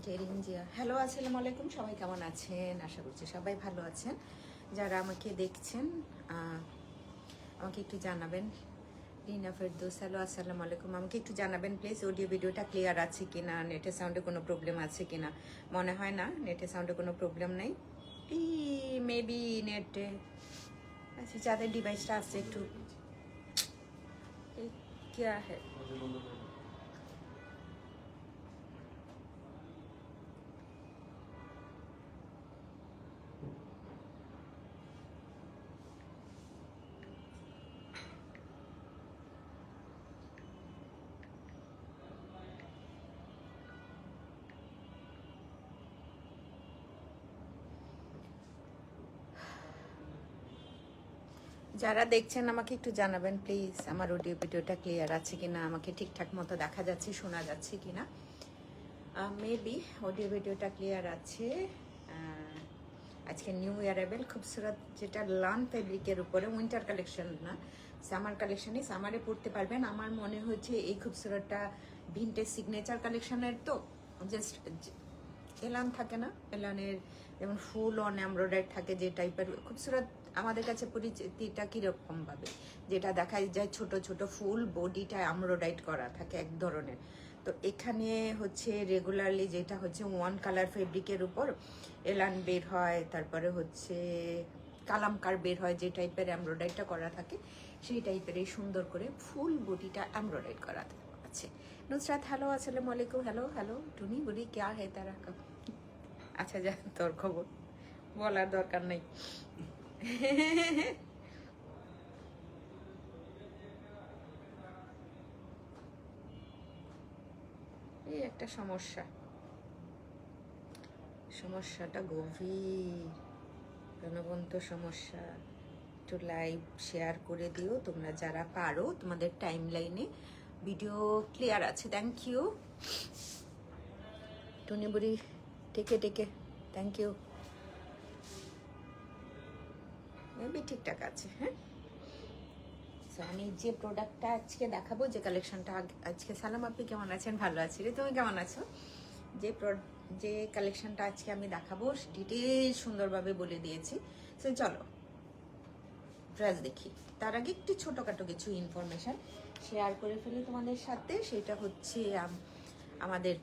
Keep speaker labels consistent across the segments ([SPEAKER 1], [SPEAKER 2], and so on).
[SPEAKER 1] Zerin Zia, hello, আসসালামু আলাইকুম। সবাই কেমন আছেন? আশা করছি সবাই ভালো আছেন। যারা আমাকে দেখছেন আমাকে একটু জানাবেন। রিনা ফেরদৌস, হ্যালো, আসসালামু আলাইকুম। আমাকে একটু জানাবেন প্লিজ, অডিও ভিডিওটা ক্লিয়ার আছে কিনা, নেটের সাউন্ডে কোনো প্রবলেম আছে কিনা। মনে হয় না নেটের সাউন্ডে কোনো প্রবলেম নেই। এই মেবি নেটে আচ্ছা, যাদের ডিভাইসটা আছে একটু क्या है। যারা দেখছেন আমাকে একটু জানাবেন প্লিজ, আমার অডিও ভিডিওটা ক্লিয়ার আছে কিনা, আমাকে ঠিকঠাক মতো দেখা যাচ্ছে, শোনা যাচ্ছে কিনা। মেবি অডিও ভিডিওটা ক্লিয়ার আছে। আজকে নিউ অ্যারাইভেল খুবসুরত, যেটা লান ফেব্রিকের উপরে, উইন্টার কালেকশন না, সামার কালেকশনে, সামারে পরতে পারবেন। আমার মনে হচ্ছে এই খুবসুরতটা ভিনটেজ সিগনেচার কালেকশনের, তো জাস্ট এলান থাকে না, এলানের যেমন ফুল অন এমব্রয়ডারি থাকে যে টাইপের খুবসুরত, আমাদের কাছে পরিচিতিটা কীরকম ভাবে, যেটা দেখা যায় ছোট ছোট ফুল, বডিটা এমব্রয়ডারি করা থাকে এক ধরনের। তো এখানে হচ্ছে রেগুলারলি যেটা হচ্ছে ওয়ান কালার ফেব্রিকের উপর এলান বের হয়, তারপরে হচ্ছে কালামকার বের হয়, যে টাইপের এমব্রয়ডারিটা করা থাকে সেই টাইপের এই সুন্দর করে ফুল বডিটা এমব্রয়ডারি করা আছে। নুসরাত, হ্যালো, আসসালামু আলাইকুম। হ্যালো হ্যালো টুনি, বলি ক্যা হে তারা। আচ্ছা, যা তোর খবর বলার দরকার নেই। এই একটা সমস্যা, সমস্যাটা গভীর, প্রাণবন্ত সমস্যা। একটু লাইভ শেয়ার করে দিও তোমরা যারা পারো, তোমাদের টাইম লাইনে ভিডিও ক্লিয়ার আছে। থ্যাংক ইউ টুনি বুড়ি, টেকে টেকে, থ্যাংক ইউ। মেবি ঠিকঠাক আছে। হ্যাঁ, আমি যে প্রোডাক্টটা আজকে দেখাবো, যে কালেকশনটা আজকে, সালাম আপনি কেমন আছেন? ভালো আছি রে, তুমি কেমন আছো? যে কালেকশনটা আজকে আমি দেখাবো ডিটেল সুন্দরভাবে বলে দিয়েছি। সো চলো ড্রেস দেখি। তার আগে একটু ছোটোখাটো কিছু ইনফরমেশান শেয়ার করে ফেলি তোমাদের সাথে। সেটা হচ্ছে আমাদের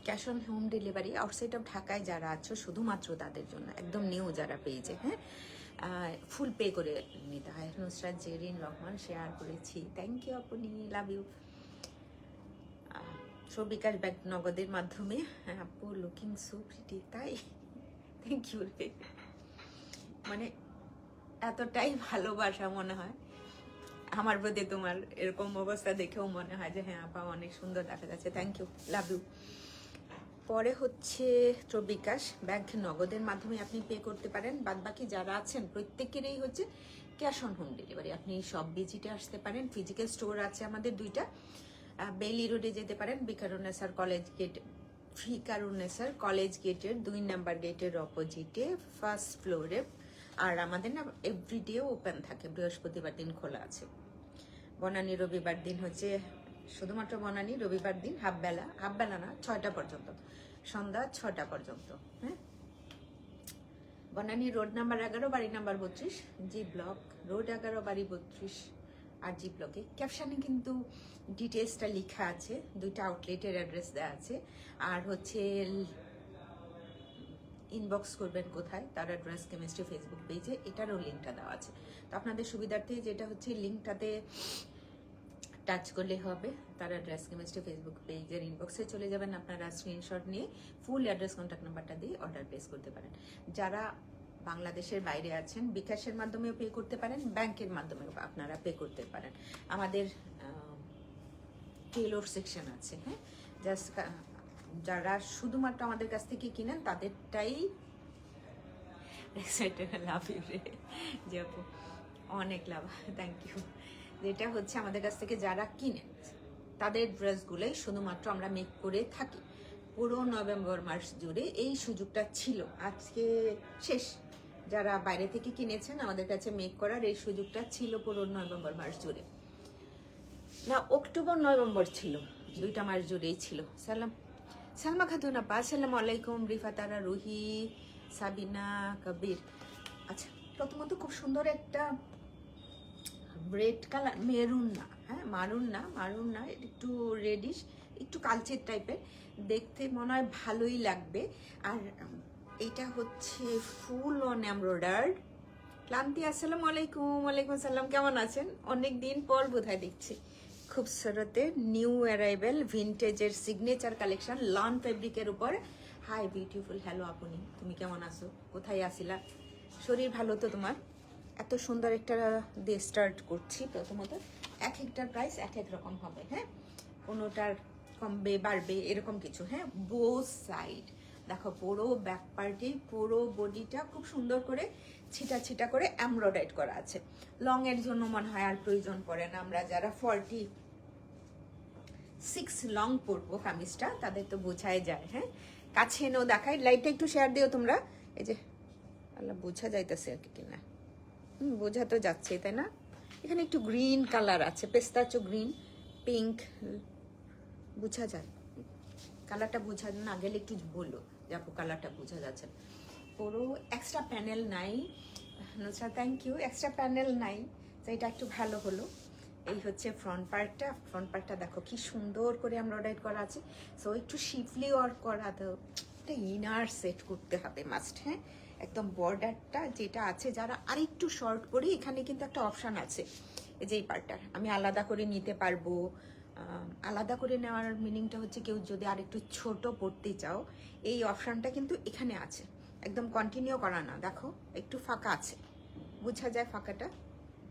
[SPEAKER 1] cash on home delivery outside of ঢাকায় যারা আছো শুধুমাত্র তাদের জন্য, একদম নিউ যারা পেয়েছে, হ্যাঁ, ফুল পে করে নিতে হয়। নুসরাত জেরিন রহমান শেয়ার করেছি, থ্যাংক ইউ আপনি, লাভ ইউ। বিকাশ ব্যাংক নগদের মাধ্যমে, আপু লুকিং সো প্রিটি, তাই থ্যাংক ইউ রে, মানে এতটাই ভালোবাসা মনে হয় আমার প্রতি তোমার, এরকম অবস্থা দেখেও মনে হয় যে হ্যাঁ আপা অনেক সুন্দর দেখা যাচ্ছে, থ্যাংক ইউ, লাভ ইউ। পরে হচ্ছে বিকাশ ব্যাংক নগদের মাধ্যমে আপনি পে করতে পারেন। বাদবাকি যারা আছেন প্রত্যেকেরই হচ্ছে ক্যাশ অন হোম ডেলিভারি। আপনি সব ভিজিটে আসতে পারেন, ফিজিক্যাল স্টোর আছে আমাদের দুইটা, বেইলি রোডে যেতে পারেন, বিকারুন্নেসার কলেজ গেট, ফিকারুন্নেসার কলেজ গেটের 2 নাম্বার গেটের অপোজিটে ফার্স্ট ফ্লোরে। আর আমাদের না এভরিডে ওপেন থাকে, বৃহস্পতিবার দিন খোলা আছে। বনানী রবিবার দিন হচ্ছে শুধুমাত্র বনানী রবিবার দিন হাফবেলা না, 6টা পর্যন্ত, সন্ধ্যা 6টা পর্যন্ত। হ্যাঁ, বনানী রোড নাম্বার 11, বাড়ি নাম্বার 32, জি ব্লক, রোড 11, বাড়ি 32 আর জি ব্লকে। ক্যাপশনে কিন্তু ডিটেলসটা লেখা আছে, দুইটা আউটলেটের অ্যাড্রেস দেওয়া আছে। আর হচ্ছে ইনবক্স করবেন কোথায়, তার অ্যাড্রেস কেমিস্ট্রি ফেসবুক পেজে, এটারও লিঙ্কটা দেওয়া আছে। তো আপনাদের সুবিধার্থে যেটা হচ্ছে লিঙ্কটাতে টাচ করলে হবে, তার অ্যাড্রেস কেমিস্ট্রি ফেসবুক পেজের ইনবক্সে চলে যাবেন, আপনারা স্ক্রিনশট নিয়ে ফুল অ্যাড্রেস কন্ট্যাক্ট নাম্বারটা দিয়ে অর্ডার প্লেস করতে পারেন। যারা বাংলাদেশের বাইরে আছেন বিকাশের মাধ্যমেও পে করতে পারেন, ব্যাংকের মাধ্যমেও আপনারা পে করতে পারেন। আমাদের টেলর সেকশন আছে, হ্যাঁ, জাস্ট যারা শুধুমাত্র আমাদের কাছ থেকে কিনেন তাদেরটাই লাভ ইউ রে, যে আপু অনেক লাভ, থ্যাংক ইউ। যেটা হচ্ছে আমাদের কাছ থেকে যারা কিনেন তাদের ড্রেসগুলোই শুধুমাত্র আমরা মেক করে থাকি। পুরো নভেম্বর মাস জুড়ে এই সুযোগটা ছিল, আজকে শেষ। যারা বাইরে থেকে কিনেছেন আমাদের কাছে মেক করার এই সুযোগটা ছিল পুরো নভেম্বর মাস জুড়ে, না অক্টোবর নভেম্বর ছিল, 2টা মাস জুড়েই ছিল। সালাম সালমা খাতুন আপা, আসসালামু আলাইকুম। রিফাতারা, রুহি, সাবিনা, কবির। আচ্ছা, প্রথমত খুব সুন্দর একটা রেড কালার, মেরুন না, হ্যাঁ মারুন না, একটু রেডিশ, একটু কালচে টাইপের, দেখতে মনে হয় ভালোই লাগবে। আর এটা হচ্ছে ফুল অন এমব্রয়ডার্ড। ক্লান্তি, আসসালামু আলাইকুম। ওয়ালাইকুম আসসালাম, কেমন আছেন? অনেক দিন পর বোধহয় দেখছি। খুবসুরতের নিউ অ্যারাইভেল ভিনটেজের সিগনেচার কালেকশন লন ফেব্রিকের উপর। হাই বিউটিফুল, হ্যালো আপনি, তুমি কেমন আছো? কোথায় আসিলা? শরীর ভালো তো তোমার? এত সুন্দর একটা দিয়ে স্টার্ট করছি। প্রথমত এক একটার প্রাইস এক এক রকম হবে, হ্যাঁ, কোনোটার কমবে বাড়বে এরকম কিছু, হ্যাঁ। বোথ সাইড দেখো, পুরো ব্যাক পার্টি, পুরো বডিটা খুব সুন্দর করে ছিটা ছিটা করে এমব্রয়ডারি করা আছে। লং এর জন্য মনে হয় আর প্রয়োজন পড়ে না, আমরা যারা 46 লং পরবো কামিজটা তাদের তো বোঝাই যায়, হ্যাঁ। কাছে এনেও দেখাই, লাইটটা একটু শেয়ার দিও তোমরা। এই যে আল্লাহ, বোঝা যাইতেছে আর কি কিনা, বোঝা তো যাচ্ছে তাই না? এখানে একটু গ্রিন কালার আছে, পেস্তাচো গ্রিন, পিঙ্ক, বোঝা যায়। কালারটা বোঝা না গেলে একটু বলো যে আপু কালারটা বোঝা যাচ্ছে। পুরো এক্সট্রা প্যানেল নাই, Nusra thank you. Extra panel নাই, তো এটা একটু ভালো হলো। এই হচ্ছে ফ্রন্ট পার্টটা দেখো কি সুন্দর করে এমব্রয়ডারি করা আছে। সো একটু শিফলি ওয়ার্ক করা, তো একটা ইনার সেট করতে হবে মাস্ট, হ্যাঁ। একদম বর্ডারটা যেটা আছে, যারা আরেকটু শর্ট করি এখানে কিন্তু একটা অপশান আছে, এই যে এই পার্টটা আমি আলাদা করে নিতে পারবো। আলাদা করে নেওয়ার মিনিংটা হচ্ছে কেউ যদি আরেকটু ছোট পড়তে চাও, এই অপশানটা কিন্তু এখানে আছে। একদম কন্টিনিউ করা না, দেখো একটু ফাঁকা আছে, বোঝা যায় ফাঁকাটা,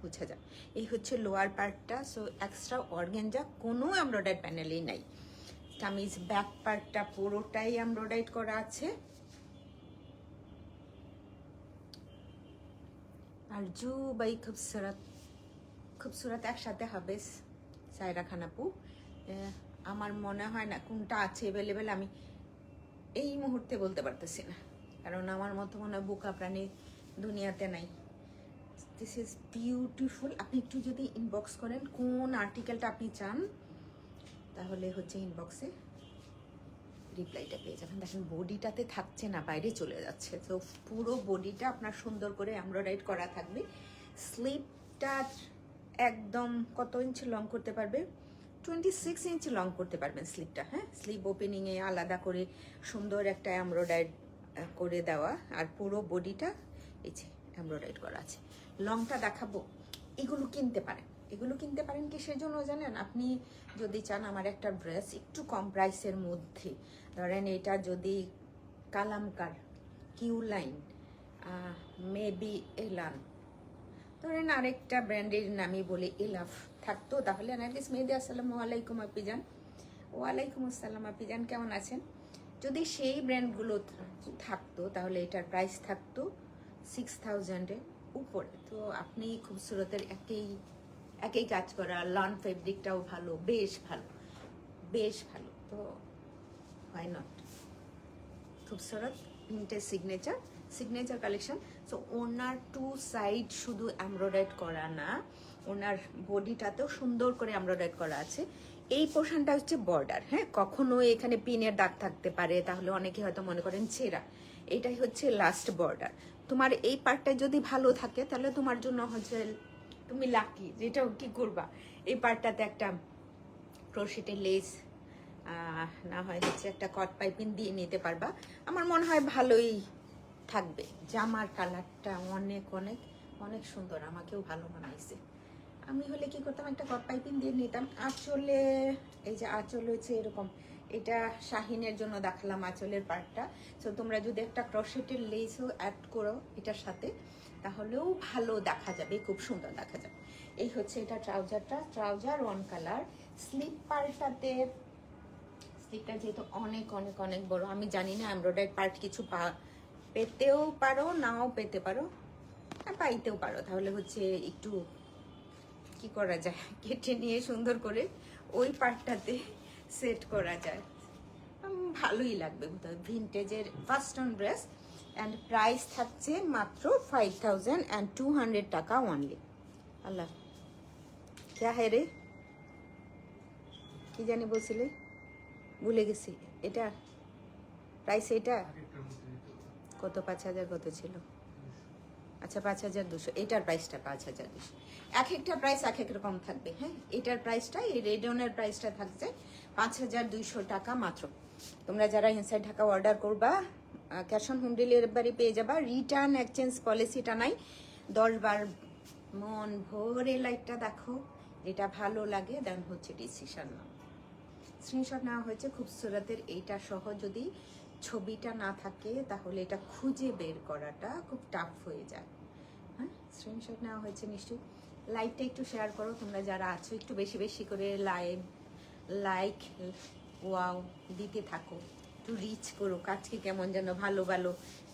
[SPEAKER 1] বোঝা যায়। এই হচ্ছে লোয়ার পার্টটা। সো এক্সট্রা অর্গানজা কোনো এমব্রয়ডারি প্যানেলেই নাই। কামিজ ব্যাক পার্টটা পুরোটাই এমব্রয়ডারি করা আছে। আর জুবাই খুবসুরত একসাথে হবে সায়রা খান আপু। আমার মনে হয় না কোনটা আছে অ্যাভেলেবেল, আমি এই মুহূর্তে বলতে পারতেছি না, কারণ আমার মতো মনে হয় বোকা প্রাণী দুনিয়াতে নাই। This is beautiful. আপনি একটু যদি ইনবক্স করেন কোন আর্টিকেলটা আপনি চান, তাহলে হচ্ছে ইনবক্সে রিপ্লাইটা পেয়ে যাবেন। দেখেন বডিটাতে থাকছে না, বাইরে চলে যাচ্ছে। তো পুরো বডিটা আপনার সুন্দর করে এমব্রয়ডারি করা থাকবে। স্লিপটা একদম কত ইঞ্চি লং করতে পারবে? 26 ইঞ্চি লং করতে পারবেন স্লিপটা, হ্যাঁ। স্লিপ ওপেনিংয়ে আলাদা করে সুন্দর একটা এমব্রয়ডারি করে দেওয়া, আর পুরো বডিটা এই যে এমব্রয়ডারি করা আছে। লংটা দেখাবো, এগুলো কিনতে পারেন কিসের জন্য জানেন? আপনি যদি চান আমার একটা ড্রেস একটু কম প্রাইসের মধ্যে, ধরেন এটা যদি কালামকার, কিউ লাইন, মেবি এলান, ধরেন আরেকটা ব্র্যান্ডের নামই বলে এলাফ থাকতো, তাহলে নার্গিস মেহেদি, আসসালামু আলাইকুম আপিজান। ওয়ালাইকুম আসসালাম আপিজান, কেমন আছেন? যদি সেই ব্র্যান্ডগুলো থাকতো তাহলে এটার প্রাইস থাকতো 6000-এর উপরে। তো আপনি খুবসুরতের একই কাজ করা, লন ফেব্রিকটাও ভালো, বেশ ভালো, তো why not. Khubsurat vintage signature collection. So ওনার টু সাইড শুধু এমব্রয়ডারি করা না, ওনার বডিটাতেও সুন্দর করে এমব্রয়ডারি করা আছে। এই পোর্শনটা হচ্ছে বর্ডার, হ্যাঁ। কখনো এখানে পিনের দাগ থাকতে পারে, তাহলে অনেকে হয়তো মনে করেন ছেঁড়া। এটাই হচ্ছে লাস্ট বর্ডার। তোমার এই পার্টটা যদি ভালো থাকে তাহলে তোমার জন্য হচ্ছে তুমি লাকি, যেটা কি করবা, এই পার্টটাতে একটা ক্রোশেটের লেস না হয় হচ্ছে একটা কট পাইপিং দিয়ে নিতে পারবা। আমার মনে হয় ভালোই থাকবে। জামার কালারটা অনেক অনেক অনেক সুন্দর, আমাকেও ভালো মানাইছে। আমি হলে কি করতাম, একটা কট পাইপিং দিয়ে নিতাম। আঁচলে, এই যে আঁচল হচ্ছে এরকম, এটা শাহিনের জন্য দেখালাম আঁচলের পার্টটা। সো তোমরা যদি একটা ক্রোশেটের লেসও অ্যাড করো এটার সাথে, তাহলেও ভালো দেখা যাবে, খুব সুন্দর দেখা যাবে। এই হচ্ছে এটা ট্রাউজার ওয়ান কালার। স্লিপ পার্টটাতে, স্লিপটা যেহেতু অনেক অনেক অনেক বড়, আমি জানি না এমব্রয়ডারি পার্ট কিছু পেতেও পারো, নাও পেতে পারো, পাইতেও পারো। তাহলে হচ্ছে একটু কি করা যায়, কেটে নিয়ে সুন্দর করে ওই পার্টটাতে সেট করা যায়, ভালোই লাগবে। ভিনটেজের first on dress, and price থাকছে মাত্র 5200 টাকা অনলি। আল্লাহ ক্যা হ্যাঁ রে, কি জানি বলছিলে, ভুলে গেছি। এটা প্রাইস এটা কত, 5,000 কত ছিল? আচ্ছা 5,200, এটার প্রাইসটা 5,200। এক একটা প্রাইস এক এক রকম থাকবে। হ্যাঁ, এটার প্রাইসটা, এই রেডিয়নের প্রাইসটা থাকছে 5,200 টাকা মাত্র। তোমরা যারা ইনসাইড ঢাকা অর্ডার করবা, ক্যাশ অন হোম ডেলিভারি পেয়ে যাবা। রিটার্ন এক্সচেঞ্জ পলিসিটা নাই। 10 বার মন ভরে লাইটটা দেখো, যেটা ভালো লাগে দেন হচ্ছে ডিসিশন নাও। স্ক্রিনশট নেওয়া হয়েছে খুবসুরতের এইটা সহ। যদি ছবিটা না থাকে তাহলে এটা খুঁজে বের করাটা খুব টাফ হয়ে যায়। হ্যাঁ, স্ক্রিনশট নেওয়া হয়েছে নিশ্চয়ই। লাইভটা একটু শেয়ার করো তোমরা যারা আছো, একটু বেশি বেশি করে লাইক ওয়াও দিতে থাকো, একটু রিচ করো। আজকে কেমন যেন ভালো ভালো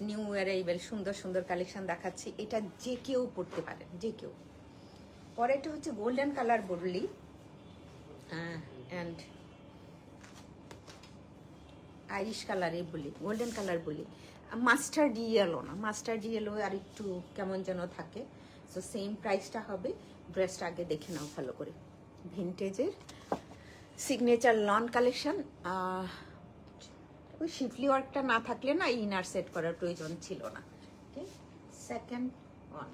[SPEAKER 1] নিউ অ্যারাইভেল সুন্দর সুন্দর কালেকশন দেখাচ্ছি। এটা যে কেউ পড়তে পারেন, যে কেউ। পরেরটা হচ্ছে গোল্ডেন কালার বললি অ্যান্ড আইরিশ কালারে বলি, গোল্ডেন কালার বলি। মাস্টার্ড ইয়েলো না, মাস্টার্ড ইয়েলো আর একটু কেমন যেন থাকে। সো সেম প্রাইসটা হবে। ড্রেসটা আগে দেখে নাও ভালো করে। ভিনটেজের সিগনেচার লন কালেকশন। ওই শিফলি ওয়ার্কটা না থাকলে না ইনার সেট করার প্রয়োজন ছিল না। ওকে, সেকেন্ড ওয়ান।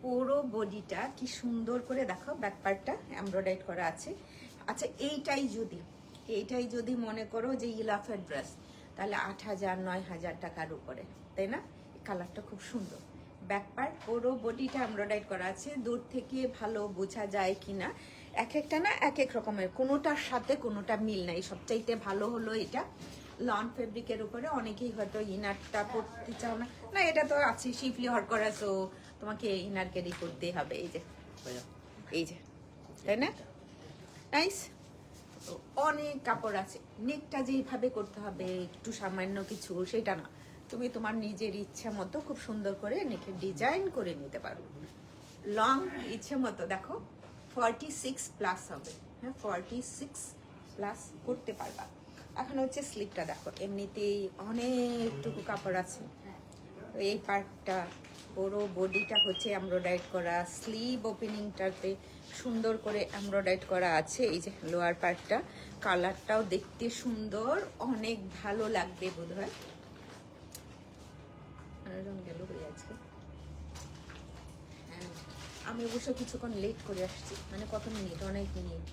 [SPEAKER 1] পুরো বডিটা কি সুন্দর করে দেখো, ব্যাক পার্টটা এমব্রয়ডারি করা আছে। আচ্ছা এইটাই যদি মনে করো যে ইলাফের ড্রেস, তাহলে 8,000 9,000 টাকার উপরে, তাই না? কালারটা খুব সুন্দর। ব্যাক পার্ট পুরো বডিটা এমব্রয়ডারি করা আছে। দূর থেকে ভালো বোঝা যায় কিনা, এক একটা না এক এক রকমের, কোনোটার সাথে কোনোটা মিল নাই। সবচাইতে ভালো হলো এটা লন ফেব্রিকের উপরে। অনেকেই হয়তো ইনারটা পরতে চাও না, না এটা তো আছে শিফলি হট করা, সো তোমাকে ইনার ক্যারি করতেই হবে। এই যে তাই না, নাইস। অনেক কাপড় আছে। নেকটা যেইভাবে করতে হবে একটু সামান্য কিছু সেটা না, তুমি তোমার নিজের ইচ্ছা মতো খুব সুন্দর করে নেকের ডিজাইন করে নিতে পারো। লং ইচ্ছে মতো দেখো 46 প্লাস হবে। হ্যাঁ, 46 প্লাস করতে পারবা। এখন হচ্ছে স্লিপটা দেখো, এমনিতেই অনেকটুকু কাপড় আছে। এই পার্টটা পুরো বডিটা হচ্ছে এমব্রয়ডারি করা। স্লিভ ওপেনিংটাতে সুন্দর করে এমব্রয়ডারি করা আছে। এই যে লোয়ার পার্টটা, কালারটাও দেখতে সুন্দর, অনেক ভালো লাগবে বোধ হয়। গেল হয়ে আজকে আমি অবশ্য কিছুক্ষণ লেট করে আসছি, মানে কত মিনিট, অনেক মিনিট।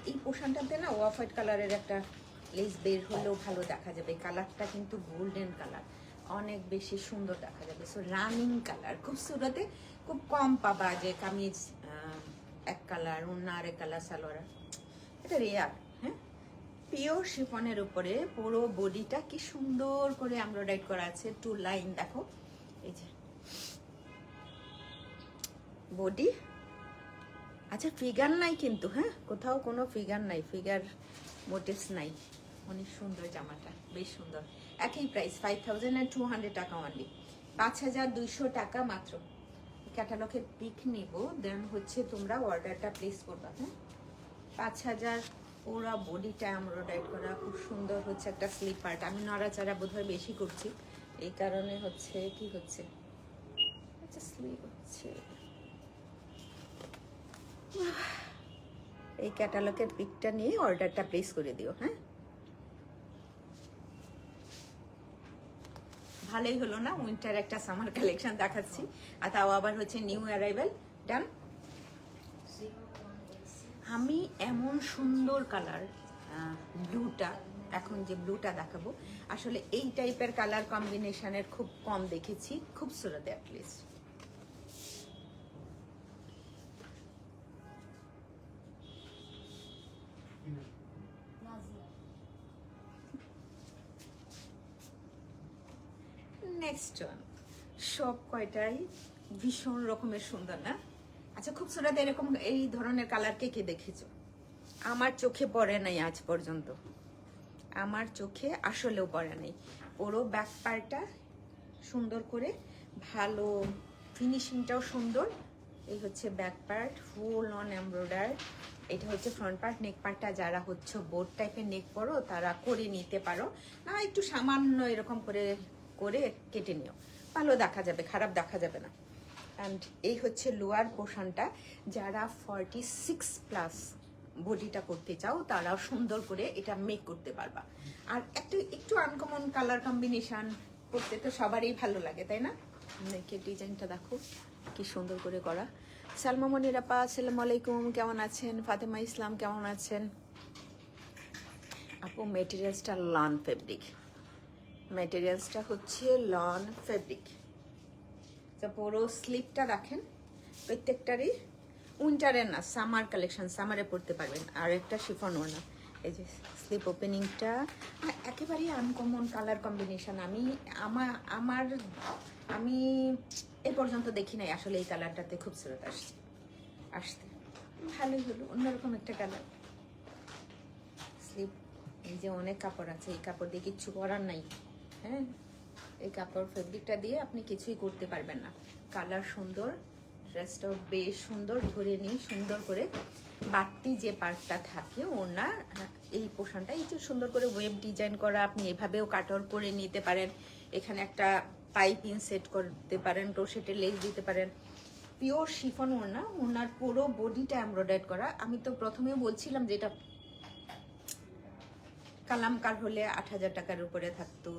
[SPEAKER 1] এই পোর্শনটাতে না অফ হোয়াইট কালারের একটা লেস বের হলেও ভালো দেখা যাবে। কালারটা কিন্তু গোল্ডেন কালার, অনেক বেশি সুন্দর দেখা যাবে। সো রানিং কালার, খুব সুরতে খুব কম পাবা যে কামিজ এক কালার, অন্য আরেক কালার, সালোয়ার, এটা রেয়ার। হ্যাঁ, পিওর শিফনের উপরে পুরো বডিটা কি সুন্দর করে এমব্রয়ডারি করা আছে। 2 লাইন দেখো, এই যে বডি। আচ্ছা ফিগার নাই কিন্তু, হ্যাঁ কোথাও কোনো ফিগার নাই, ফিগার মোটিভস নাই। অনেক সুন্দর জামাটা, বেশ সুন্দর। একই প্রাইস 5,200 টাকা অনলি, 5,200 টাকা মাত্র। ক্যাটালগের পিক নিব, দেন হচ্ছে তোমরা অর্ডারটা প্লেস করবা। হ্যাঁ, 5,000। পুরো বডিটা এমব্রয়ডারি করা, খুব সুন্দর হচ্ছে একটা স্লিপ পার্ট। আমি নড়াচড়া বোধহয় বেশি করছি, এই কারণে হচ্ছে কি হচ্ছে, আচ্ছা স্লিপ হচ্ছে। এই ক্যাটালগের পিকটা নিয়ে অর্ডারটা প্লেস করে দিও। হ্যাঁ, ভালোই হলো না, উইন্টার একটা সামার কালেকশন দেখাচ্ছি, আর তাও আবার হচ্ছে নিউ অ্যারাইভেল। ডান। আমি এমন সুন্দর কালার ব্লুটা, এখন যে ব্লুটা দেখাবো, আসলে এই টাইপের কালার কম্বিনেশনের খুব কম দেখেছি, খুব সুরতে অ্যাটলিস্ট। নেক্সট ওয়ান, সব কয়টাই ভীষণ রকমের সুন্দর না? আচ্ছা খুব সুন্দর এরকম এই ধরনের কালার কে কে দেখেছো? আমার চোখে পড়ে নাই আজ পর্যন্ত, আমার চোখে আসলেও পড়ে নাই। পুরো ব্যাক পার্টটা সুন্দর করে, ভালো ফিনিশিংটাও সুন্দর। এই হচ্ছে back part, full on embroider. এটা হচ্ছে ফ্রন্ট পার্ট। নেক পার্টটা যারা হচ্ছে বোর্ড টাইপের নেক পরো তারা করে নিতে পারো, না একটু সামান্য এরকম করে করে কেটে নিও, ভালো দেখা যাবে, খারাপ দেখা যাবে না। অ্যান্ড এই হচ্ছে লোয়ার পোর্শনটা, যারা 46 প্লাস বডিটা করতে চাও তারাও সুন্দর করে এটা মেক করতে পারবা। আর একটু আনকমন কালার কম্বিনেশন করতে তো সবারই ভালো লাগে, তাই না? নেকের ডিজাইনটা দেখো কি সুন্দর করে করা। সালমা মনির আপা আসসালামু আলাইকুম, কেমন আছেন? ফাতেমা ইসলাম কেমন আছেন? আপু মেটেরিয়ালসটা লন ফেব্রিক, মেটেরিয়ালসটা হচ্ছে লন ফেব্রিক। তো পুরো স্লিপটা দেখেন, প্রত্যেকটারই উইন্টারের না, সামার কালেকশন, সামারে পরতে পারবেন। আর একটা শিফন ওড়না, এই যে স্লিপ ওপেনিংটা একেবারেই আনকমন কালার কম্বিনেশন। আমি এ পর্যন্ত দেখি নাই আসলে এই কালারটাতে খুব সুরত আসতে ভালোই হলো, অন্যরকম একটা কালার। স্লিপ, এই যে অনেক কাপড় আছে, এই কাপড় দিয়ে কিচ্ছু করার নাই। হ্যাঁ, এই কাপড় ফেব্রিকটা দিয়ে আপনি কিছুই করতে পারবেন না। কালার সুন্দর, ড্রেসটাও বেশ সুন্দর, ধরে নিই সুন্দর করে। বাড়তি যে পার্টটা থাকে ওনার এই পোর্শনটা, এই যে সুন্দর করে ওয়েব ডিজাইন করা, আপনি এভাবেও কাটর করে নিতে পারেন। এখানে একটা পাইপিং সেট করতে পারেন, ক্রোশেটের লেস দিতে পারেন। পিওর শিফন ওড়না, ওনার পুরো বডিটা এমব্রয়ডারি করা। আমি তো প্রথমেও বলছিলাম যে এটা কালামকার হলে 8,000 টাকার উপরে থাকতো,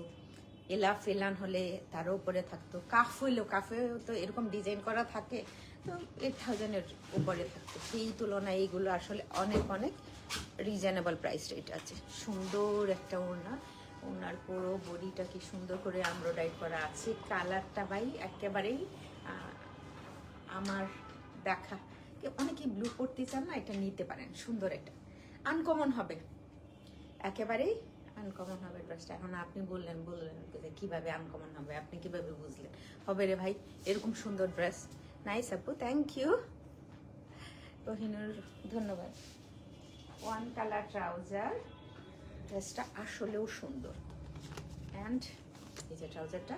[SPEAKER 1] এলা ফেলান হলে তারও উপরে থাকতো, কাফ হইলেও, কাফেও তো এরকম ডিজাইন করা থাকে, তো 8,000-এর উপরে থাকতো। সেই তুলনায় এইগুলো আসলে অনেক অনেক রিজনেবল প্রাইস রেট আছে। সুন্দর একটা ওড়না, ওনার পুরো বডিটা কি সুন্দর করে এমব্রয়ডারি করা আছে। কালারটা ভাই একেবারেই আমার দেখা, অনেকেই ব্লু পড়তে চান না, এটা নিতে পারেন। সুন্দর একটা আনকমন হবে, একেবারেই আনকমন হবে ড্রেসটা। এখন আপনি বললেন যে কিভাবে আনকমন হবে, আপনি কিভাবে বুঝলেন? হবে রে ভাই, এরকম সুন্দর ড্রেস। নাইস আপু, থ্যাংক ইউ রহিনুর, ধন্যবাদ। ওয়ান কালার ট্রাউজার, ড্রেসটা আসলেও সুন্দর। অ্যান্ড এই যে ট্রাউজারটা,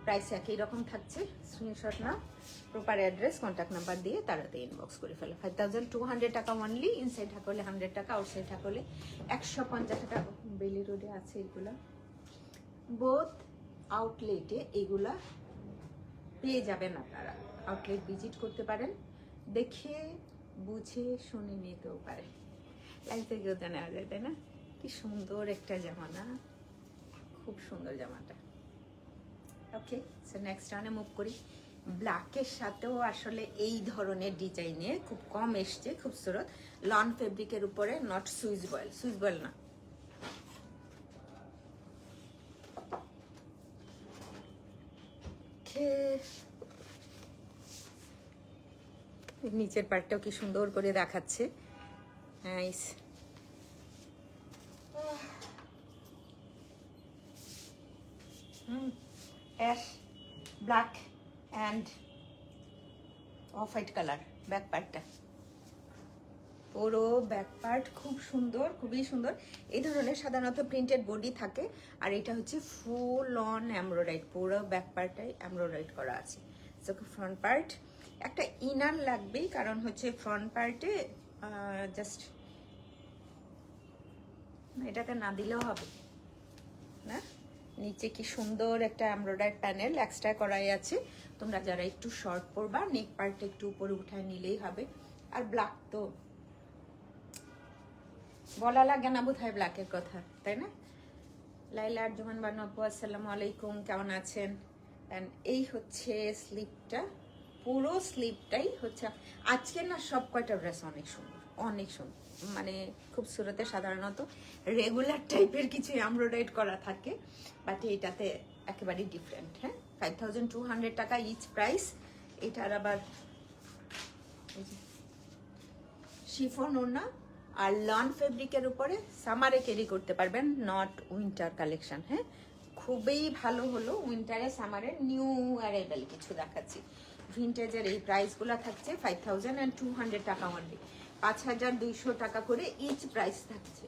[SPEAKER 1] প্রাইস একই রকম থাকছে। স্ক্রিনশট নাও, প্রপার অ্যাড্রেস, কন্ট্যাক্ট নাম্বার দিয়ে তাড়াতাড়ি ইনবক্স করে ফেলো। 5,200 টাকা অনলি। ইনসাইড ঢাকা হলে 100 টাকা, আউটসাইড ঢাকা হলে 150 টাকা। বেলি রোডে আছে এগুলা, বোথ আউটলেটে এগুলা পেয়ে যাবেন আপনারা। আউটলেট ভিজিট করতে পারেন, দেখে বুঝে শুনে নিতেও পারেন। লাইফ থেকেও তো নেওয়া যায়, তাই না? কি সুন্দর একটা জামা না, খুব সুন্দর জামাটা। ওকে, সো নেক্সট রানে মুভ করি। ব্ল্যাকের সাথেও আসলে এই ধরনের ডিজাইনে খুব কম এসছে, খুবসুরত লন ফেব্রিকের উপরে, নট সুইচ বয়েল না। নিচের পার্টটাও কি সুন্দর করে দেখাচ্ছে, nice. Ash black and off white colour back পার্টটা, পুরো ব্যাক পার্ট খুব সুন্দর, খুবই সুন্দর। এই ধরনের সাধারণত প্রিন্টেড বডি থাকে, আর এটা হচ্ছে ফুল অন এমব্রয়ডারি, পুরো ব্যাক পার্টটাই এমব্রয়ডারি করা আছে। সো ফ্রন্ট পার্ট একটা ইনার লাগবেই, কারণ হচ্ছে ফ্রন্ট পার্টে জাস্ট এটাতে না দিলেও হবে না। নিচে কি সুন্দর একটা এমব্রয়ডারি প্যানেল এক্সট্রা করাই আছে। তোমরা যারা একটু শর্ট পরবা, নেক পার্টটা একটু উপরে উঠায় নিলেই হবে। আর ব্ল্যাক তো বলা লাগে না বোধহয় ব্ল্যাকের কথা, তাই না? লাইলা আরজুমান বানু আপু আসসালামু আলাইকুম, কেমন আছেন? এই হচ্ছে স্লিপটা, পুরো স্লিপটাই হচ্ছে। আজকে না সব কয়টা ড্রেস অনেক সুন্দর, অনেক সুন্দর, মানে খুব সুরতে সাধারণত রেগুলার টাইপের কিছু এমব্রয়ডারি করা থাকে, বাট এটাতে একেবারেই ডিফারেন্ট। হ্যাঁ, 5,200 টাকা ইচ প্রাইস। এটার আবার শিফন ওড়না আর লন ফেব্রিকের উপরে, সামারে ক্যারি করতে পারবেন, নট উইন্টার কালেকশন। হ্যাঁ, খুবই ভালো হলো। উইন্টারে সামারে নিউ অ্যারাইভেল কিছু দেখাচ্ছি। ভিন্টেজের এই প্রাইসগুলো থাকছে 5,200 টাকা অনলি, 5,200 টাকা করে ইচ প্রাইস থাকছে।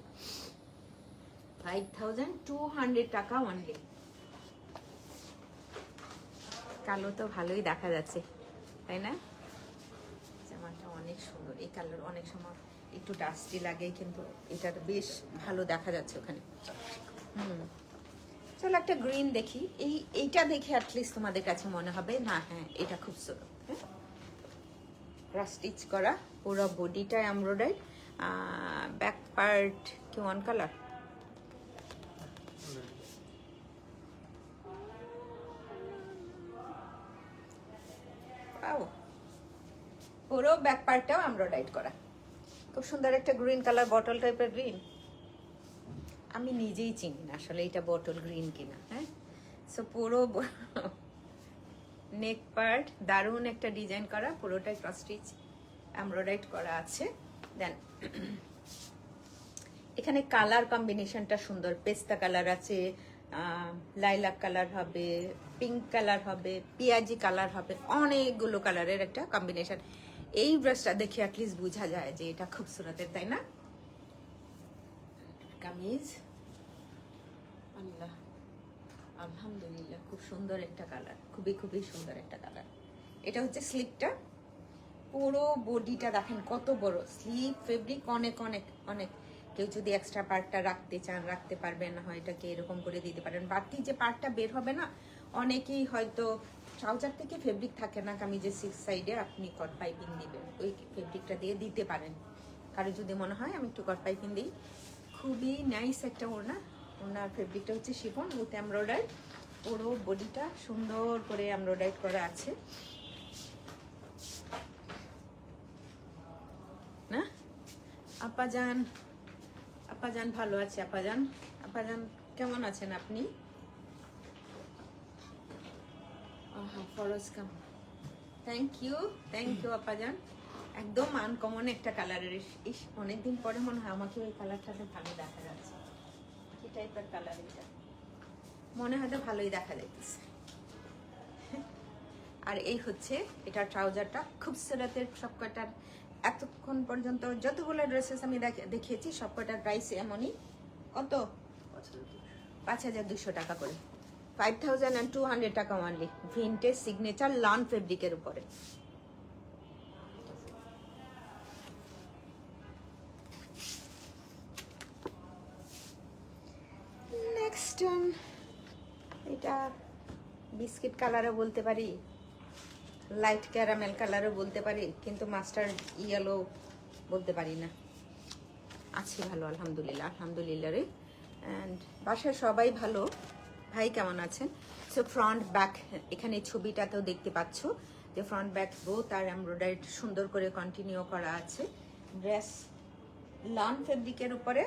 [SPEAKER 1] 5,200 টাকা অনলি। কালো তো ভালোই দেখা যাচ্ছে, তাই না? জামাটা অনেক সুন্দর, এই কালার অনেক সময় একটু ডাস্টি লাগে, কিন্তু এটা বেশ ভালো দেখা যাচ্ছে ওখানে। চলো একটা গ্রিন দেখি। এইটা দেখে অ্যাটলিস্ট তোমাদের কাছে মনে হবে না, হ্যাঁ এটা খুব সুন্দর। হ্যাঁ, স্টিচ করা পুরো বডিটা এমব্রয়ডারি, ব্যাক পার্ট কি ওয়ান কালার? পুরো ব্যাক পার্টটাও এমব্রয়ডারি করা, খুব সুন্দর একটা গ্রিন কালার, বটল টাইপের গ্রিন। আমি নিজেই চিনি না আসলে এটা বটল গ্রিন কিনা। হ্যাঁ, সো পুরো নেক পার্ট দারুণ একটা ডিজাইন করা, পুরোটাই ক্রস স্টিচ এমব্রয়ডারি করা আছে। দেন এখানে কালার কম্বিনেশনটা সুন্দর, পেস্তা কালার আছে, লাইলাক কালার হবে, পিঙ্ক কালার হবে, পিয়াজি কালার হবে, অনেকগুলো কালারের একটা কম্বিনেশন। এই ড্রেসটা দেখে অ্যাটলিস্ট বোঝা যায় যে এটা খুবসুরতের, তাই না? কামিজ, আল্লাহ আলহামদুলিল্লাহ, খুব সুন্দর একটা কালার, খুবই খুবই সুন্দর একটা কালার। এটা হচ্ছে স্লিপটা, পুরো বডিটা দেখেন কত বড় স্লিপ, ফেব্রিক অনেক অনেক অনেক। কেউ যদি এক্সট্রা পার্টটা রাখতে চান রাখতে পারবেন, না হয় এটাকে এরকম করে দিতে পারেন। বাড়তি যে পার্টটা বের হবে না, অনেকেই হয়তো ট্রাউজার থেকে ফেব্রিক থাকে না কামিজের সিক্স সাইডে, আপনি কট পাইপিং দিবেন, ওই ফেব্রিকটা দিয়ে দিতে পারেন। কারো যদি মনে হয় আমি একটু কট পাইপিং দিই, খুবই নাইস একটা ওড়না। ওনার ফেব্রিকটা হচ্ছে শিফন উইথ এমব্রয়ডারি, পুরো বডিটা সুন্দর করে এমব্রয়ডারি করা আছে না। আপাজান, আপাজান ভালো আছে। আপাজান, আপাজান কেমন আছেন আপনি? ফরজ কাম, থ্যাংক ইউ আপাজান। একদম আনকমন একটা কালারের, ইস অনেকদিন পরে মনে হয় আমাকে ওই কালারটাতে ভালো দেখা যাচ্ছে। কি টাইপের কালার এটা? মনে হয়তো ভালোই দেখা যাইতেছে। আর এই হচ্ছে এটা ট্রাউজারটা, খুবসুরতের। সবকটার এতক্ষণ পর্যন্ত যতগুলো ড্রেসেস আমি দেখিয়েছি সবকটার প্রাইস এমনই। কত? 5200 টাকা করে, 5200 টাকা অনলি, ভিনটেজ সিগনেচার লন ফেব্রিকের উপরে। নেক্সট এটা বিস্কিট কালারও বলতে পারি, লাইট ক্যারামেল কালারও বলতে পারি, কিন্তু মাস্টার্ড ইয়েলো বলতে পারি না। আছি ভালো আলহামদুলিল্লাহ, আলহামদুলিল্লাহ রে। অ্যান্ড বাসায় সবাই ভালো। ভাই কেমন আছেন? সো ফ্রন্ট ব্যাক এখানে ছবিটাতেও দেখতে পাচ্ছ যে ফ্রন্ট ব্যাক বোথ আর এমব্রয়ডারি সুন্দর করে কন্টিনিউ করা আছে। ড্রেস লন ফেব্রিকের উপরে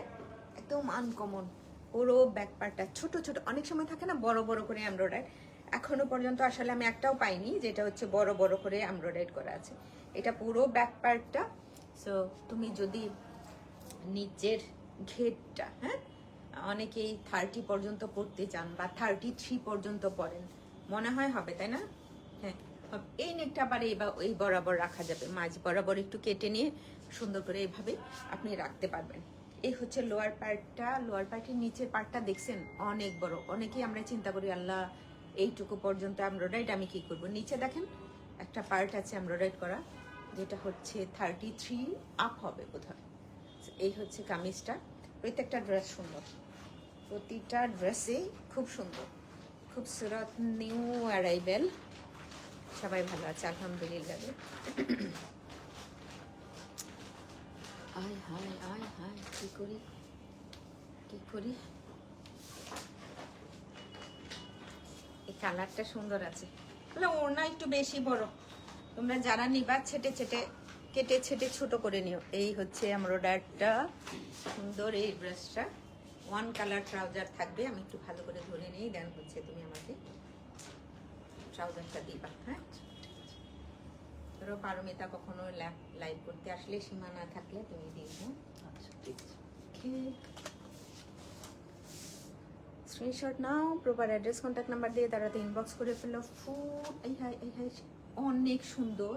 [SPEAKER 1] একদম আনকমন, পুরো ব্যাক পার্টটা ছোট ছোট, অনেক সময় থাকে না বড় বড় করে এমব্রয়ডারি, এখনো পর্যন্ত আসলে আমি একটাও পাইনি যেটা হচ্ছে বড় বড় করে এমব্রয়ডারি করা আছে। এটা পুরো ব্যাক পার্টটা। সো তুমি যদি নিচের ঘেরটা, হ্যাঁ, অনেকেই 30 পর্যন্ত পড়তে চান বা 33 পর্যন্ত পড়েন, মনে হয় হবে, তাই না? হ্যাঁ, এই নেকটা আবার এই বরাবর রাখা যাবে, মাঝ বরাবর একটু কেটে নিয়ে সুন্দর করে এইভাবে আপনি রাখতে পারবেন। এই হচ্ছে লোয়ার পার্টটা। লোয়ার পার্টের নিচের পার্টটা দেখছেন অনেক বড়। অনেকেই আমরা চিন্তা করি আল্লাহ এইটুকু পর্যন্ত এমব্রয়ডারি আমি কি করব। নিচে দেখেন একটা পার্ট আছে এমব্রয়ডারি করা, যেটা হচ্ছে 33 আপ হবে বোধহয়। এই হচ্ছে কামিজটা। প্রত্যেকটা ড্রেস সুন্দর, প্রতিটা ড্রেসে খুব সুন্দর, খুবসুরত নিউ অ্যারাইভেল। সবাই ভালো আছে আলহামদুলিল্লাহ। আয় হায় আয় হায়, কি করি কি করি। এই কালারটা সুন্দর আছে, ওড়না একটু বেশি বড়, তোমরা যারা নিবা ছেটে ছেটে কেটে ছেটে ছোট করে নিও। এই হচ্ছে এমব্রয়ডারিটা সুন্দর। এই ড্রেসটা ওয়ান কালার ট্রাউজার থাকবে, আমি একটু ভালো করে ধরে নিই, দেন হচ্ছে তুমি আমাকে ট্রাউজারটা দিবা। হ্যাঁ, ধরো পারমিতা কখনো লাইভ করতে আসলে সীমা না থাকলে তুমি দিও। আচ্ছা ঠিক আছে, স্ক্রিনশট নাও, প্রপার অ্যাড্রেস কন্ট্যাক্ট নাম্বার দিয়ে তারাতে ইনবক্স করে ফেলো। ফুল এই হাই অনেক সুন্দর।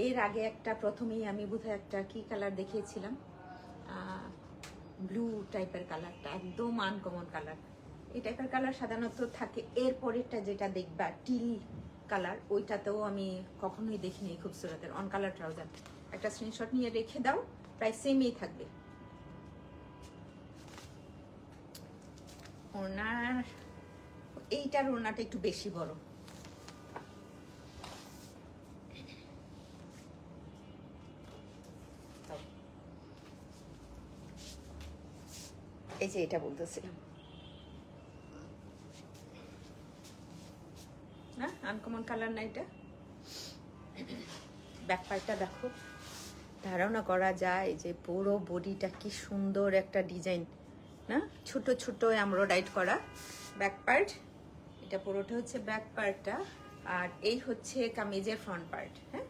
[SPEAKER 1] এর আগে একটা প্রথমেই আমি বোধহয় একটা কি কালার দেখিয়েছিলাম, ব্লু টাইপের কালারটা, একদম আনকমন কালার। এই টাইপের কালার সাধারণত থাকে। এর পরেরটা যেটা দেখবা টিল কালার, ওইটাতেও আমি কখনোই দেখিনি খুবসুরতের অন কালার ট্রাউজার। একটা স্ক্রিনশট নিয়ে রেখে দাও, প্রায় সেমই থাকবে। ওনার এইটার ওনাটা একটু বেশি বড়, যে এটা বলতেছিলাম না, আনকমন কালার না এটা। ব্যাক পার্টটা দেখো, ধারণা করা যায় যে পুরো বডিটা কি সুন্দর একটা ডিজাইন না, ছোট ছোট এমব্রয়ডারি করা ব্যাক পার্ট। এটা পুরোটা হচ্ছে ব্যাক পার্টটা, আর এই হচ্ছে কামিজের ফ্রন্ট পার্ট। হ্যাঁ,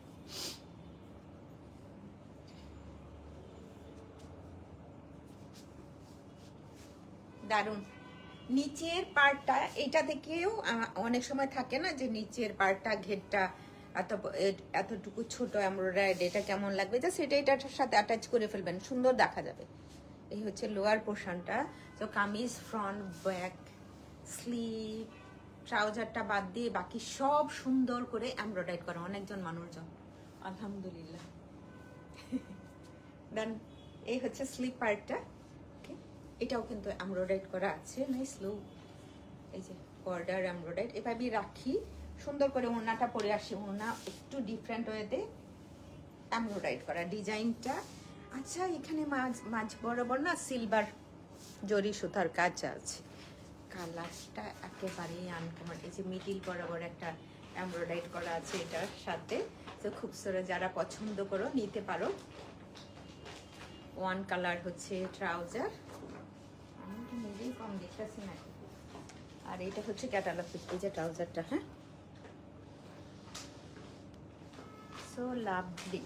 [SPEAKER 1] দারুন। নিচের পার্টটা এটা থেকেও অনেক সময় থাকে না যে নিচের পার্টটা ঘেরটা এতটুকু ছোট এমব্রয়ডারি, এটা কেমন লাগবে, যা সেটা এটার সাথে অ্যাটাচ করে ফেলবেন, সুন্দর দেখা যাবে। এই হচ্ছে লোয়ার পোর্শনটা। তো কামিজ ফ্রন্ট, ব্যাক, স্লিভ, ট্রাউজারটা বাদ দিয়ে বাকি সব সুন্দর করে এমব্রয়ডারি করা অনেকজন মানুষজন, আলহামদুলিল্লাহ। দেন এই হচ্ছে স্লিভ পার্টটা, এটাও কিন্তু এমব্রয়ডারি করা আছে, নাইস লুক। এই যে বর্ডার এমব্রয়ডারি, এভাবে রাখি সুন্দর করে। ওড়নাটা পরে আসি, ওড়না একটু ডিফারেন্ট ওয়েতে এমব্রয়ডারি করা ডিজাইনটা। আচ্ছা, এখানে মাঝ বরাবর না সিলভার জরি সুতার কাজ আছে, কালারটা একেবারেই আনকমন। এই যে মিডিল বরাবর একটা এমব্রয়ডারি করা আছে এটার সাথে, তো খুবসুরত, যারা পছন্দ করো নিতে পারো। ওয়ান কালার হচ্ছে ট্রাউজার, আমি নিজেই কম দেখতেছি না। আর এটা হচ্ছে ক্যাটালগ পিস, এই যে ট্রাউজারটা। হ্যাঁ, সো লাভলি,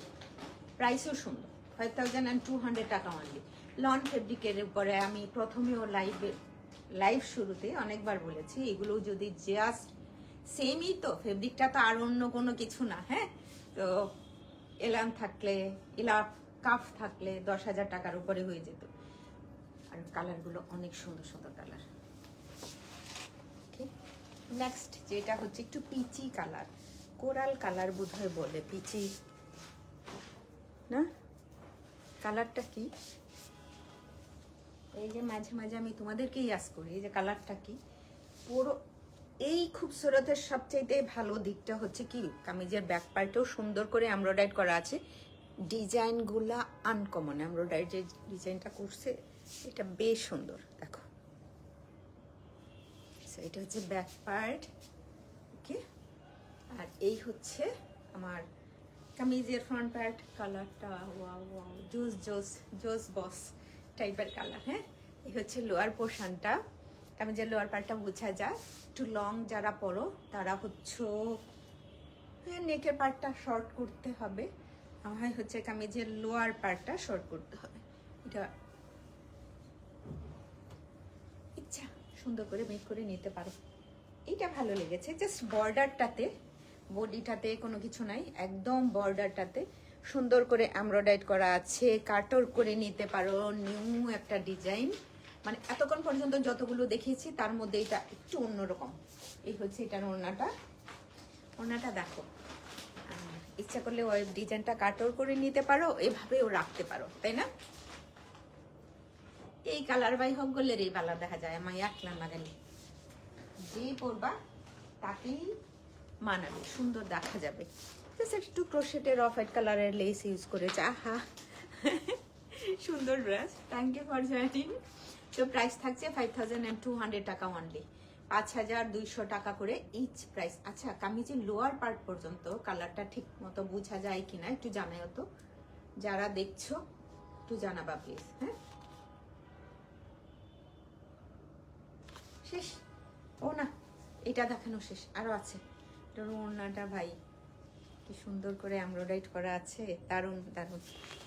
[SPEAKER 1] প্রাইসও সুন্দর, 5200 টাকা অনলি। লন ফেব্রিকের উপরে আমি প্রথমেও লাইভ শুরুতে অনেকবার বলেছি, এগুলো যদি জাস্ট সেমই তো, ফেব্রিকটা তো আর অন্য কোনো কিছু না। হ্যাঁ, তো এলাম থাকলে, কাফ থাকলে 10,000 টাকার উপরে হয়ে যেত। আর কালারগুলো অনেক সুন্দর সুন্দর কালার। নেক্সট যেটা হচ্ছে একটু পিচি কালার, কোরাল কালার বোধহয় বলে, পিচি না, কালারটা কি? এই যে মাঝে মাঝে আমি তোমাদেরকেই আস করি, এই যে কালারটা কি পুরো। এই খুবসুরতের সবচাইতে ভালো দিকটা হচ্ছে কি, কামিজের ব্যাক পার্টেও সুন্দর করে এমব্রয়ডারি করা আছে, ডিজাইনগুলা আনকমন। এমব্রয়ডারি যে ডিজাইনটা করছে এটা বেশ সুন্দর, দেখো। এটা হচ্ছে ব্যাক পার্ট, ওকে। আর এই হচ্ছে আমার কামিজের ফ্রন্ট পার্ট। কালারটা ওয়াও ওয়াও, জোস জোস জোস বস টাইপের কালার। হ্যাঁ, এই হচ্ছে লোয়ার পোর্শনটা, কামিজের লোয়ার পার্টটা বোঝা যায়। একটু লং যারা পরো তারা হচ্ছে নেকের পার্টটা শর্ট করতে হবে, আমার হচ্ছে কামিজের লোয়ার পার্টটা শর্ট করতে হবে। এটা ইচ্ছা সুন্দর করে মেক করে নিতে পারো। এটা ভালো লেগেছে, জাস্ট বর্ডারটাতে, বডিটাতে কোনো কিছু নাই, একদম বর্ডারটাতে সুন্দর করে এমব্রয়ডারি করা আছে, কাটর করে নিতে পারো। নিউ একটা ডিজাইন, মানে এতক্ষণ পর্যন্ত যতগুলো দেখিয়েছি তার মধ্যে এটা একটু অন্যরকম। এই হচ্ছে এটার ওড়নাটা, ওড়নাটা দেখো, ইচ্ছা করলে ওই ডিজাইনটা কাটর করে নিতে পারো, এভাবেও রাখতে পারো, তাই না? এই কালার বাই হোক করলে এই কালার দেখা যায়, আমার একলা লাগালি যে পরবা তাকেই মানাবে, সুন্দর দেখা যাবে। একটু ক্রোশেটের অফ হোয়াইট কালারের লেস ইউজ করেছে, আহা সুন্দর dress. Thank you for joining. তো প্রাইস থাকছে 5200 টাকা অনলি, 5200 টাকা করে ইচ প্রাইস। আচ্ছা, কামিজের লোয়ার পার্ট পর্যন্ত কালারটা ঠিক মতো বোঝা যায় কিনা একটু জানাও তো, যারা দেখছো একটু জানাবা প্লিজ। হ্যাঁ, শেষ? ও না, এটা দেখানো শেষ, আরো আছে। ওড়নাটা ভাই কি সুন্দর করে এমব্রয়ডারি করা আছে, দারুণ দারুণ।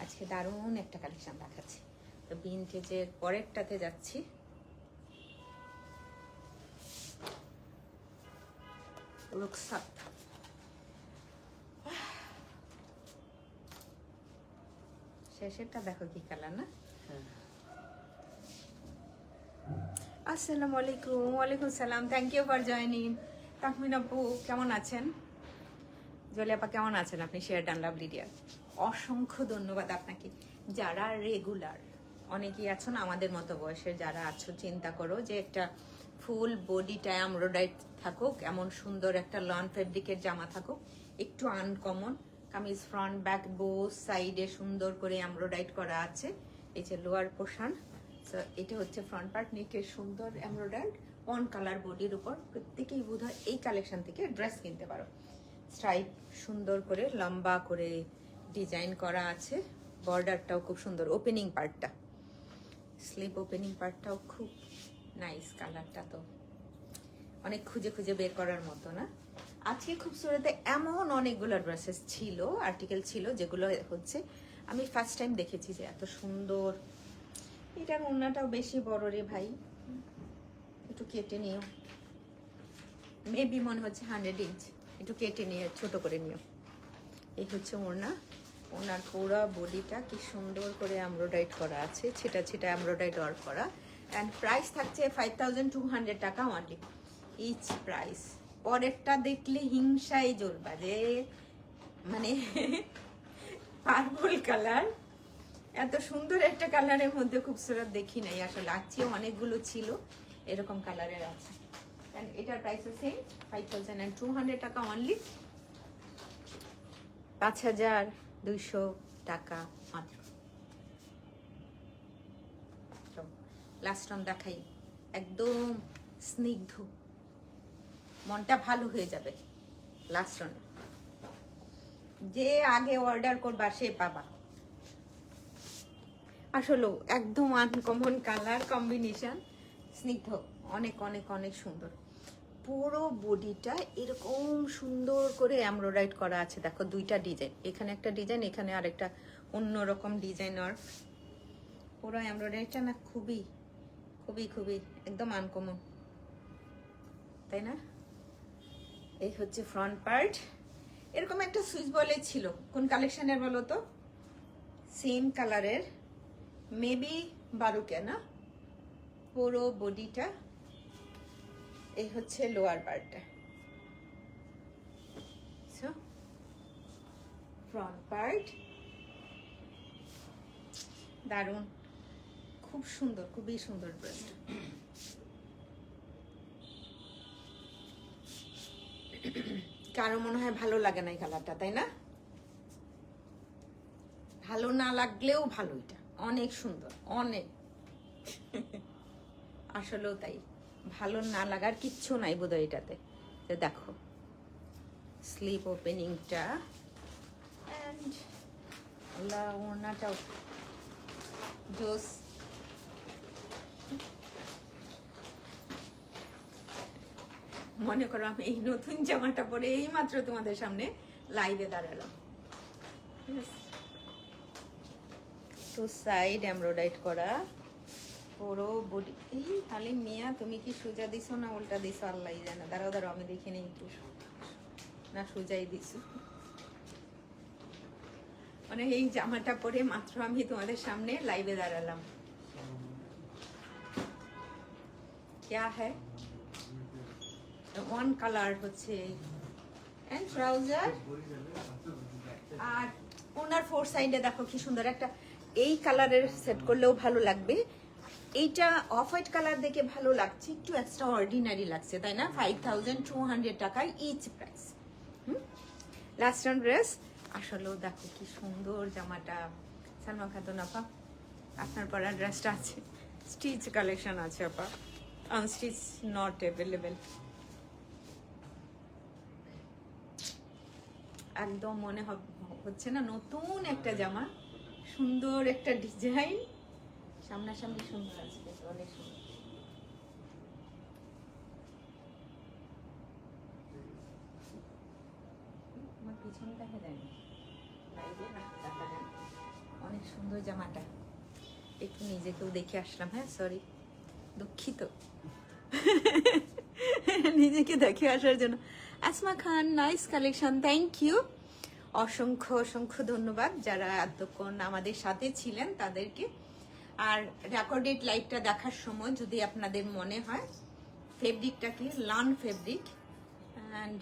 [SPEAKER 1] আজকে দারুণ একটা কালেকশন দেখাচ্ছি। তো ভিনটেজের পরেরটাতে যাচ্ছি। রুকসাত, শেষেরটা দেখো কি কালার না। আসসালামু আলাইকুম। ওয়ালাইকুম সালাম, thank you for joining. Tahmin আপু কেমন আছেন? জলি আপা কেমন আছেন আপনি? শেয়ার ডান লাভলি ডিয়ার, অসংখ্য ধন্যবাদ আপনাকে। যারা রেগুলার, অনেকেই আছো না আমাদের মতো বয়সের যারা আছো, চিন্তা করো যে একটা ফুল বডিটা এমব্রয়ডারি থাকুক, এমন সুন্দর একটা লন ফেব্রিকের জামা থাকুক, একটু uncommon, kameez front back both সাইডে সুন্দর করে এমব্রয়ডারি করা আছে। এই যে লোয়ার পোর্শন, সো এটা হচ্ছে ফ্রন্ট পার্ট, নেকের সুন্দর এমব্রয়ডারি অন কালার বডির উপর। প্রত্যেকেই বোধহয় এই কালেকশন থেকে ড্রেস কিনতে পারো। স্ট্রাইপ সুন্দর করে লম্বা করে ডিজাইন করা আছে, বর্ডারটাও খুব সুন্দর, ওপেনিং পার্টটা, স্লিভ ওপেনিং পার্টটাও খুব নাইস। কালারটা তো অনেক খুঁজে খুঁজে বের করার মতো না। আজকে খুবসুরতে এমন অনেকগুলো ড্রেসেস ছিল, আর্টিকেল ছিল, যেগুলো হচ্ছে আমি ফার্স্ট টাইম দেখেছি যে এত সুন্দর। এটার ওড়নাটাও বেশি বড় রে ভাই, একটু কেটে নিও। মেবি মনে হচ্ছে 100 ইঞ্চ, একটু কেটে নিয়ে ছোট করে নিও। এই হচ্ছে ওড়না, ওনার পুরো বডিটা কি সুন্দর করে এমব্রয়ডারি করা আছে, ছিটা ছিটা এমব্রয়ডারি ওয়ার্ক করা। অ্যান্ড প্রাইস থাকছে 5200 টাকা অনলি ইচ প্রাইস। পরেরটা দেখলে হিংসাই জ্বলবা যে মানে পার্পল কালার, এত সুন্দর একটা কালারের মধ্যে খুবসুরত দেখি নাই আসলে। আজকেও অনেকগুলো ছিল এরকম কালারের আছে। অ্যান্ড এটার প্রাইস আছে 5200 টাকা অনলি, 5200 টাকা মাত্র। লাস্ট অন দেখাই, একদম স্নিগ্ধ, মনটা ভালো হয়ে যাবে। লাস্ট অন যে আগে অর্ডার করবা সে পাবা। আসলে একদম আনকমন কালার কম্বিনেশন, স্নিগ্ধ, অনেক অনেক অনেক সুন্দর। পুরো বডিটা এরকম সুন্দর করে এমব্রয়ডারি করা আছে। দেখো দুইটা ডিজাইন, এখানে একটা ডিজাইন, এখানে আরেকটা অন্যরকম ডিজাইনার। পুরো এমব্রয়ডারিটা না খুবই খুবই খুবই একদম আনকমন, তাই না? এই হচ্ছে ফ্রন্ট পার্ট। এরকম একটা সুইচ বলে ছিল, কোন কালেকশনের বলো তো? সেম কালারের, মেবি বারুকে না। পুরো বডিটা, এই হচ্ছে লোয়ার পার্টটা। সো ফ্রন্ট পার্ট দারুণ, খুব সুন্দর, খুবই সুন্দর ড্রেসটা। কারো মনে হয় ভালো লাগে না এই কালারটা, তাই না? ভালো না লাগলেও ভালো, এটা অনেক সুন্দর, অনেক আসলেও তাই, ভালো না লাগার কিচ্ছু নাই বোধহয় এটাতে। দেখো স্লিভ ওপেনিংটা, অ্যান্ড ওড়নাটাও জোস। মনে করো আমি এই নতুন জামাটা পরে এই মাত্র তোমাদের সামনে লাইভে দাঁড়ালাম। তো সাইড এমব্রয়ডারি করা পুরো বডি। এই তাহলে মিয়া তুমি কি সোজা দিছো না উল্টা দিছো আল্লাহ জানে। দাঁড়াও দাঁড়াও আমি দেখে নিই একটু, না সোজাই দিছো। মানে এই জামাটা পরে মাত্র আমি তোমাদের সামনে লাইভে দাঁড়ালাম। क्या है ওয়ান কালার হচ্ছে, এন্ড ট্রাউজার। আর ওনার ফোর সাইডে দেখো কি সুন্দর একটা, এই কালারের সেট করলেও ভালো লাগবে। এইটা অফ হোয়াইট কালার দেখে ভালো লাগছে, একটু এক্সট্রা অর্ডিনারি লাগছে, তাই না? 5200 টাকায় each price. Last on dress. আসলেও দেখো কি সুন্দর জামাটা। সালমা খাতুন আপা, আপনার পরা ড্রেসটা আছে, স্টিচ কালেকশন আছে আপা, আনস্টিচ নট অ্যাভেলেবেল। একদম মনে হচ্ছে না নতুন একটা জামা, সুন্দর একটা ডিজাইন, সামনাসামনি সুন্দর আছে, অনেক সুন্দর। আমার পিছনে দেখা যায় না, অনেক সুন্দর জামাটা। একটু নিজেকেও দেখে আসলাম, হ্যাঁ সরি, দুঃখিত নিজেকে দেখে আসার জন্য। আসমা খান, নাইস কালেকশন, থ্যাংক ইউ। অসংখ্য অসংখ্য ধন্যবাদ যারা এতক্ষণ আমাদের সাথে ছিলেন তাদেরকে। আর রেকর্ডেড লাইভটা দেখার সময় যদি আপনাদের মনে হয় ফেব্রিকটা কি লান ফেব্রিক, অ্যান্ড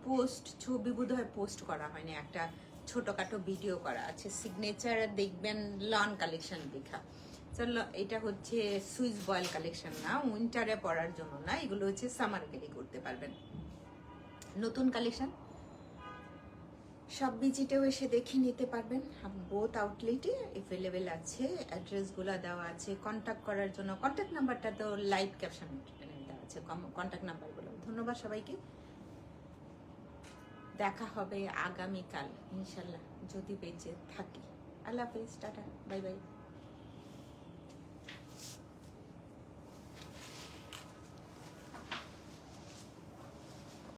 [SPEAKER 1] পোস্ট ছবি বোধহয় পোস্ট করা হয়নি, একটা ছোটখাটো ভিডিও করা আছে, সিগনেচার দেখবেন লান কালেকশন লেখা। চলো, এটা হচ্ছে সুইস বয়েল কালেকশন না, উইন্টারে পরার জন্য না, এগুলো হচ্ছে সামার ক্যারি করতে পারবেন। নতুন কালেকশন সব ভিজিটেও এসে দেখে নিতে পারবেন। বোথ আউটলেটে অ্যাভেলেবেল আছে, অ্যাড্রেসগুলো দেওয়া আছে। কন্ট্যাক্ট করার জন্য কন্ট্যাক্ট নাম্বারটা তো লাইভ ক্যাপশন দেওয়া আছে, কন্ট্যাক্ট নাম্বারগুলো। ধন্যবাদ সবাইকে, দেখা হবে আগামীকাল ইনশাল্লাহ যদি বেঁচে থাকি। আল্লাহ হাফিজ, টাটা, বাই বাই।